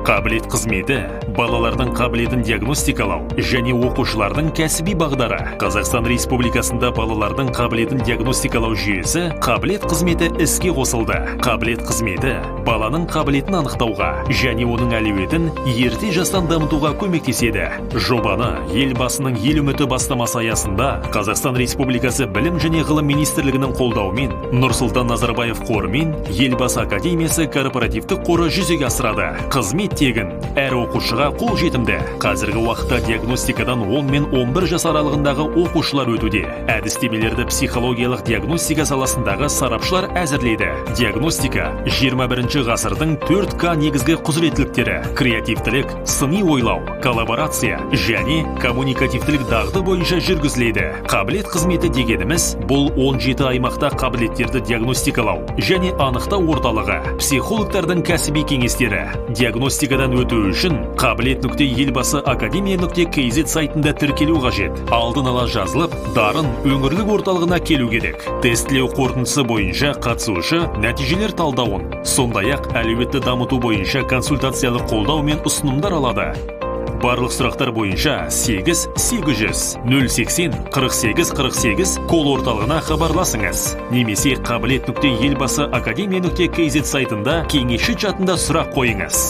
Қабілет қызметі балалардың қабілетін диагностикалау және оқушылардың кәсіби бағдары. Қазақстан Республикасында балалардың қабілетін диагностикалау жүйесі қабілет қызметі іске қосылды. Қабілет қызметі баланың қабілетін анықтауға және оның әлеуетін ерте жастан дамытуға көмектеседі. Жобаны елбасының ел үміті бастамасы аясында Қазақстан Республикасы Білім және Ғылым Министрлігінің қолдауымен Нұрсұлтан Назарбаев қоры мен Елбасы Академиясы корпоративтік қоры жүзеге асырады. Қызмет тегін, әр оқушыға қол жетімді. Қазіргі уақытта диагностикадан 10 мен 11 жас аралығындағы оқушылар өтуде. Әдістемелерді психологиялық диагностика саласындағы сарапшылар әзірлейді. Диагностика 21 ғасырдың 4К негізгі құзыреттіліктері: креативтілік, сыни ойлау, коллаборация және коммуникативтілік дағды бойынша жүргізіледі. Қабілет қызметі дегеніміз бұл 17 аймақта қабілеттерді диагностикалау және анықтау орталығы, психологтардың кәсіби кеңестері. Диагностикадан өту үшін қабілет.елбасы академия.kz сайтында тіркелу қажет. Алдын ала жазылып, дарын өңірлік орталығына келу керек. Тестілеу қорытындысы бойынша қатысушы нәтижелер талдауын, сондай-ақ әлеуетті дамыту бойынша консультациялық қолдау мен ұсынымдар алады. Барлық сұрақтар бойынша 8-800 080 48 48 кол орталығына хабарласыңыз. Немесе қабілет.елбасы академия.kz сайтында кеңесші чатында сұрақ қойыңыз.